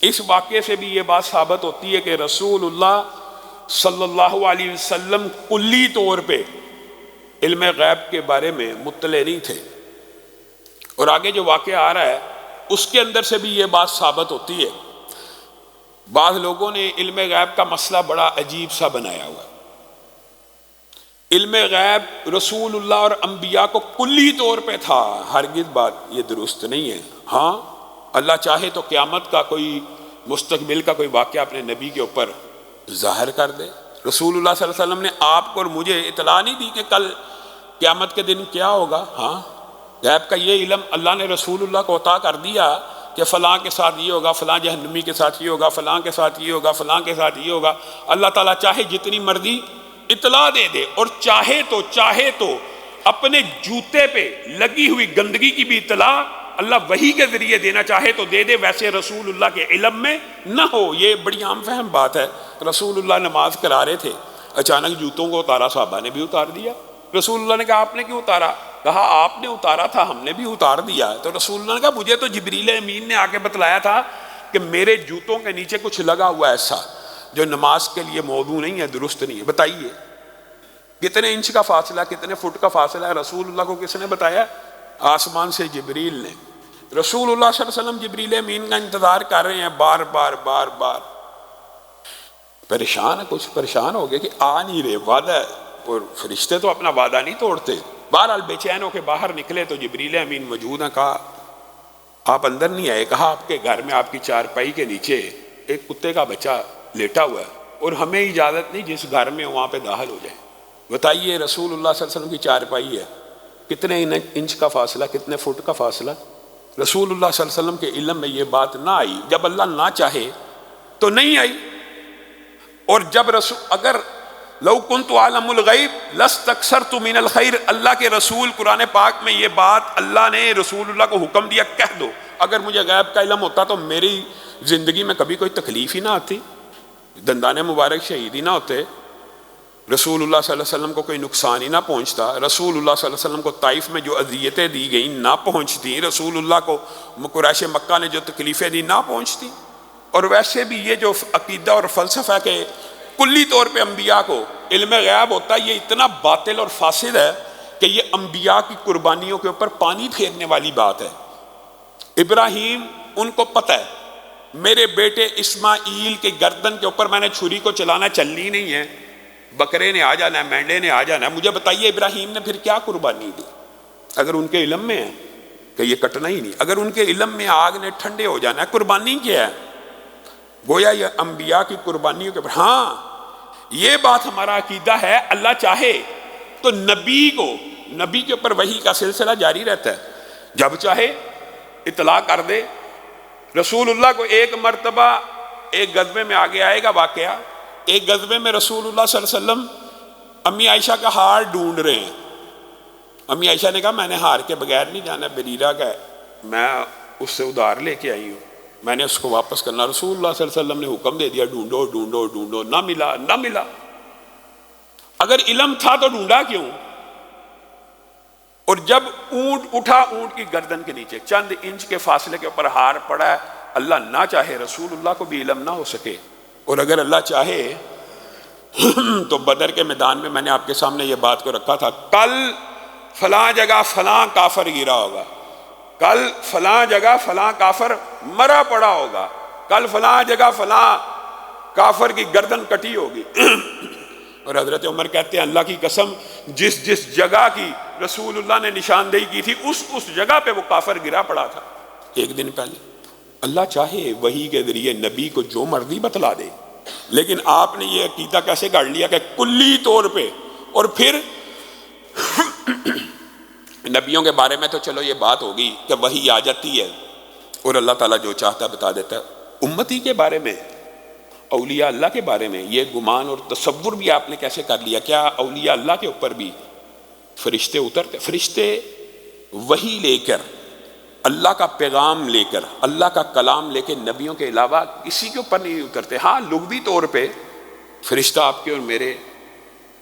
اس واقعے سے بھی یہ بات ثابت ہوتی ہے کہ رسول اللہ صلی اللہ علیہ وسلم کلی طور پہ علم غیب کے بارے میں مطلع نہیں تھے، اور آگے جو واقعہ آ رہا ہے اس کے اندر سے بھی یہ بات ثابت ہوتی ہے۔ بعض لوگوں نے علم غیب کا مسئلہ بڑا عجیب سا بنایا ہوا ہے۔ علم غیب رسول اللہ اور انبیاء کو کلی طور پہ تھا، ہرگز بات یہ درست نہیں ہے۔ ہاں اللہ چاہے تو قیامت کا کوئی مستقبل کا کوئی واقعہ اپنے نبی کے اوپر ظاہر کر دے۔ رسول اللہ صلی اللہ علیہ وسلم نے آپ کو اور مجھے اطلاع نہیں دی کہ کل قیامت کے دن کیا ہوگا۔ ہاں غیب کا یہ علم اللہ نے رسول اللہ کو عطا کر دیا کہ فلاں کے ساتھ یہ ہوگا، فلاں جہنمی کے ساتھ یہ ہوگا، فلاں کے ساتھ یہ ہوگا، فلاں کے ساتھ یہ ہوگا۔ اللہ تعالیٰ چاہے جتنی مرضی اطلاع دے دے، اور چاہے تو اپنے جوتے پہ لگی ہوئی گندگی کی بھی اطلاع اللہ وحی کے ذریعے دینا چاہے تو دے دے، ویسے رسول اللہ کے علم میں نہ ہو۔ یہ بڑی عام فہم بات ہے۔ رسول اللہ نماز کرا رہے تھے، اچانک جوتوں کو اتارا، صحابہ نے بھی اتار دیا۔ رسول اللہ نے کہا آپ نے کیوں اتارا؟ کہا آپ نے اتارا تھا، ہم نے بھی اتار دیا۔ تو رسول اللہ نے کہا مجھے تو جبریل امین نے آ کے بتلایا تھا کہ میرے جوتوں کے نیچے کچھ لگا ہوا ایسا جو نماز کے لیے موضوع نہیں ہے، درست نہیں ہے۔ بتائیے کتنے انچ کا فاصلہ، کتنے فٹ کا فاصلہ ہے؟ رسول اللہ کو کس نے بتایا؟ آسمان سے جبریل نے۔ رسول اللہ صلی اللہ علیہ وسلم جبریل امین کا انتظار کر رہے ہیں، بار بار پریشان ہے، کچھ پریشان ہو گئے کہ آ نہیں رہے، وعدہ ہے، اور فرشتے تو اپنا وعدہ نہیں توڑتے۔ بہرحال بے چین ہو کے باہر نکلے تو جبریل امین موجود ہیں۔ کہا آپ اندر نہیں آئے؟ کہا آپ کے گھر میں آپ کی چارپائی کے نیچے ایک کتے کا بچہ لیٹا ہوا ہے، اور ہمیں اجازت نہیں جس گھر میں وہاں پہ داخل ہو جائے۔ بتائیے رسول اللہ صلی اللہ علیہ وسلم کی چارپائی ہے، کتنے انچ کا فاصلہ، کتنے فٹ کا فاصلہ؟ رسول اللہ صلی اللہ علیہ وسلم کے علم میں یہ بات نہ آئی۔ جب اللہ نہ چاہے تو نہیں آئی، اور جب اگر لو کنت عالم الغیب لاستکثرت من الخیر، اللہ کے رسول قرآن پاک میں یہ بات اللہ نے رسول اللہ کو حکم دیا کہہ دو، اگر مجھے غیب کا علم ہوتا تو میری زندگی میں کبھی کوئی تکلیف ہی نہ آتی، دندان مبارک شہید ہی نہ ہوتے، رسول اللہ صلی اللہ علیہ وسلم کو کوئی نقصان ہی نہ پہنچتا، رسول اللہ صلی اللہ علیہ وسلم کو طائف میں جو اذیتیں دی گئیں نہ پہنچتی، رسول اللہ کو قریش مکہ نے جو تکلیفیں دی نہ پہنچتی۔ اور ویسے بھی یہ جو عقیدہ اور فلسفہ ہے کہ کلی طور پہ انبیاء کو علم غیب ہوتا ہے، یہ اتنا باطل اور فاسد ہے کہ یہ انبیاء کی قربانیوں کے اوپر پانی پھیرنے والی بات ہے۔ ابراہیم ان کو پتہ ہے میرے بیٹے اسماعیل کے گردن کے اوپر میں نے چھری کو چلانا چلنی نہیں ہے، بکرے نے آ جانا ہے، مینڈے نے آ جانا ہے۔ مجھے بتائیے ابراہیم نے پھر کیا قربانی دی؟ اگر ان کے علم میں ہے کہ یہ کٹنا ہی نہیں، اگر ان کے علم میں آگ نے ٹھنڈے ہو جانا ہے، قربانی کیا ہے؟ گویا یہ انبیاء کی قربانیوں کے اوپر۔ ہاں یہ بات ہمارا عقیدہ ہے، اللہ چاہے تو نبی کے اوپر وحی کا سلسلہ جاری رہتا ہے، جب چاہے اطلاع کر دے۔ رسول اللہ کو ایک مرتبہ ایک غزوے میں آگے آئے گا واقعہ، ایک غزوے میں رسول اللہ صلی اللہ علیہ وسلم امی عائشہ کا ہار ڈھونڈ رہے ہیں۔ امی عائشہ نے کہا میں نے ہار کے بغیر نہیں جانا، بریرہ کا ہے، میں اس سے ادھار لے کے آئی ہوں، میں نے اس کو واپس کرنا۔ رسول اللہ صلی اللہ علیہ وسلم نے حکم دے دیا ڈھونڈو ڈھونڈو ڈھونڈو، نہ ملا۔ اگر علم تھا تو ڈھونڈا کیوں؟ اور جب اونٹ اٹھا، اونٹ کی گردن کے نیچے چند انچ کے فاصلے کے اوپر ہار پڑا ہے، اللہ نہ چاہے رسول اللہ کو بھی علم نہ ہو سکے، اور اگر اللہ چاہے تو بدر کے میدان میں نے آپ کے سامنے یہ بات کو رکھا تھا، کل فلاں جگہ فلاں کافر گرا ہوگا، کل فلاں جگہ فلاں کافر مرا پڑا ہوگا، کل فلاں جگہ فلاں کافر کی گردن کٹی ہوگی۔ اور حضرت عمر کہتے ہیں اللہ کی قسم جس جگہ کی رسول اللہ نے نشاندہی کی تھی اس جگہ پہ وہ کافر گرا پڑا تھا ایک دن پہلے۔ اللہ چاہے وحی کے ذریعے نبی کو جو مرضی بتلا دے، لیکن آپ نے یہ عقیدہ کیسے گاڑ لیا کہ کلی طور پہ، اور پھر نبیوں کے بارے میں تو چلو یہ بات ہوگی کہ وحی آ جاتی ہے اور اللہ تعالیٰ جو چاہتا ہے بتا دیتا ہے، امتی کے بارے میں، اولیاء اللہ کے بارے میں یہ گمان اور تصور بھی آپ نے کیسے کر لیا؟ کیا اولیاء اللہ کے اوپر بھی فرشتے اترتے؟ فرشتے وحی لے کر، اللہ کا پیغام لے کر، اللہ کا کلام لے کے نبیوں کے علاوہ کسی کے اوپر نہیں اترتے۔ ہاں لغوی طور پہ فرشتہ آپ کے اور میرے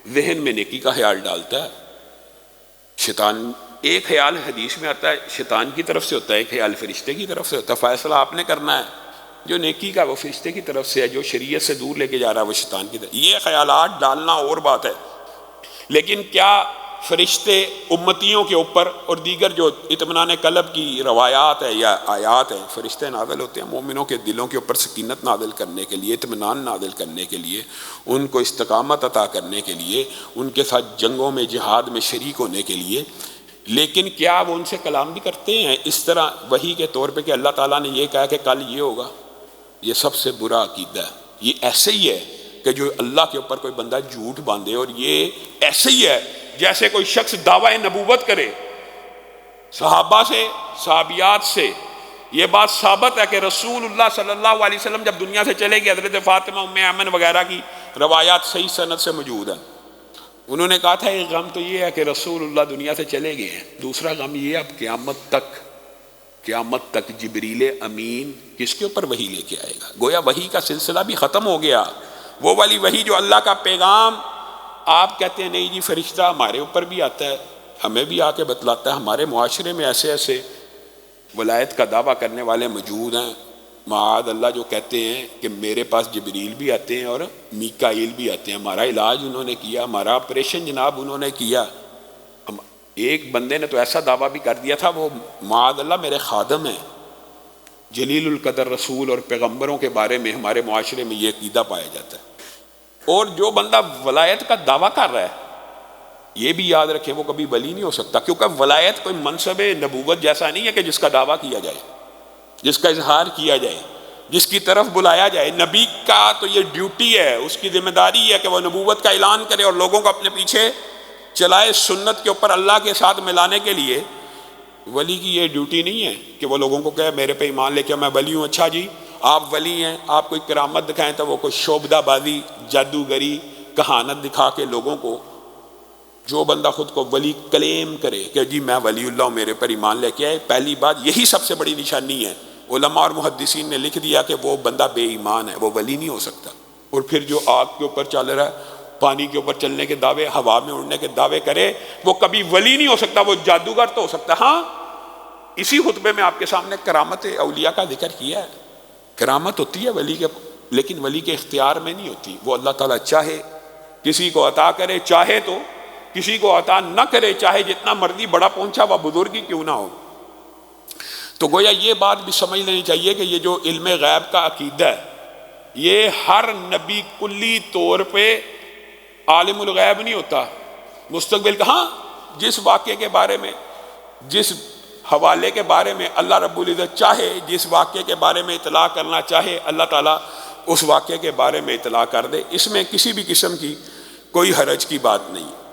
ذہن میں نیکی کا خیال ڈالتا ہے، شیطان ایک خیال حدیث میں آتا ہے شیطان کی طرف سے ہوتا ہے، ایک خیال فرشتے کی طرف سے ہوتا ہے، فیصلہ آپ نے کرنا ہے۔ جو نیکی کا وہ فرشتے کی طرف سے ہے، جو شریعت سے دور لے کے جا رہا ہے وہ شیطان کی طرف۔ یہ خیالات ڈالنا اور بات ہے، لیکن کیا فرشتے امتیوں کے اوپر اور دیگر جو اطمینان قلب کی روایات ہے یا آیات ہیں، فرشتے نازل ہوتے ہیں مومنوں کے دلوں کے اوپر سکینت نازل کرنے کے لیے، اطمینان نازل کرنے کے لیے، ان کو استقامت عطا کرنے کے لیے، ان کے ساتھ جنگوں میں جہاد میں شریک ہونے کے لیے۔ لیکن کیا وہ ان سے کلام بھی کرتے ہیں اس طرح وحی کے طور پہ کہ اللہ تعالیٰ نے یہ کہا کہ کل یہ ہوگا؟ یہ سب سے برا عقیدہ ہے۔ یہ ایسے ہی ہے کہ جو اللہ کے اوپر کوئی بندہ جھوٹ باندھے، اور یہ ایسے ہی ہے جیسے کوئی شخص دعوی نبوت کرے۔ صحابہ سے، صحابیات سے یہ بات ثابت ہے کہ رسول اللہ صلی اللہ علیہ وسلم جب دنیا سے چلے گئے، حضرت فاطمہ ام ایمن وغیرہ کی روایات صحیح سند سے موجود ہیں، انہوں نے کہا تھا ایک غم تو یہ ہے کہ رسول اللہ دنیا سے چلے گئے ہیں، دوسرا غم یہ اب قیامت تک جبریل امین کس کے اوپر وحی لے کے آئے گا؟ گویا وحی کا سلسلہ بھی ختم ہو گیا۔ وہ والی وحی جو اللہ کا پیغام، آپ کہتے ہیں نہیں جی فرشتہ ہمارے اوپر بھی آتا ہے، ہمیں بھی آ کے بتلاتا ہے، ہمارے معاشرے میں ایسے ایسے ولایت کا دعویٰ کرنے والے موجود ہیں، معاذ اللہ، جو کہتے ہیں کہ میرے پاس جبریل بھی آتے ہیں اور میکائیل بھی آتے ہیں، ہمارا علاج انہوں نے کیا، ہمارا آپریشن جناب انہوں نے کیا۔ ایک بندے نے تو ایسا دعویٰ بھی کر دیا تھا، وہ معاذ اللہ میرے خادم ہیں، جلیل القدر رسول اور پیغمبروں کے بارے میں ہمارے معاشرے میں یہ عقیدہ پایا جاتا ہے۔ اور جو بندہ ولایت کا دعویٰ کر رہا ہے، یہ بھی یاد رکھیں وہ کبھی ولی نہیں ہو سکتا، کیونکہ ولایت کوئی منصب نبوت جیسا نہیں ہے کہ جس کا دعویٰ کیا جائے، جس کا اظہار کیا جائے، جس کی طرف بلایا جائے۔ نبی کا تو یہ ڈیوٹی ہے، اس کی ذمہ داری ہے کہ وہ نبوت کا اعلان کرے اور لوگوں کو اپنے پیچھے چلائے سنت کے اوپر اللہ کے ساتھ ملانے کے لیے۔ ولی کی یہ ڈیوٹی نہیں ہے کہ وہ لوگوں کو کہے میرے پہ ایمان لے کے میں ولی ہوں۔ اچھا جی آپ ولی ہیں، آپ کوئی کرامت دکھائیں تو وہ کوئی شعبدہ بازی، جادوگری، کہانت دکھا کے لوگوں کو، جو بندہ خود کو ولی کلیم کرے کہ جی میں ولی اللہ ہوں، میرے پر ایمان لے کے آئے، پہلی بات یہی سب سے بڑی نشانی ہے۔ علماء اور محدثین نے لکھ دیا کہ وہ بندہ بے ایمان ہے، وہ ولی نہیں ہو سکتا۔ اور پھر جو آگ کے اوپر چل رہا ہے، پانی کے اوپر چلنے کے دعوے، ہوا میں اڑنے کے دعوے کرے، وہ کبھی ولی نہیں ہو سکتا، وہ جادوگر تو ہو سکتا ہے۔ ہاں اسی خطبے میں آپ کے سامنے کرامت اولیاء کا ذکر کیا ہے۔ کرامت ہوتی ہے ولی کے، لیکن ولی کے اختیار میں نہیں ہوتی، وہ اللہ تعالیٰ چاہے کسی کو عطا کرے، چاہے تو کسی کو عطا نہ کرے، چاہے جتنا مرضی بڑا پہنچا ہوا بزرگی کیوں نہ ہو۔ تو گویا یہ بات بھی سمجھ لینی چاہیے کہ یہ جو علم غیب کا عقیدہ ہے، یہ ہر نبی کلی طور پہ عالم الغیب نہیں ہوتا۔ مستقبل کا، ہاں جس واقعے کے بارے میں، جس حوالے کے بارے میں اللہ رب العزت چاہے، جس واقعے کے بارے میں اطلاع کرنا چاہے، اللہ تعالیٰ اس واقعے کے بارے میں اطلاع کر دے، اس میں کسی بھی قسم کی کوئی حرج کی بات نہیں۔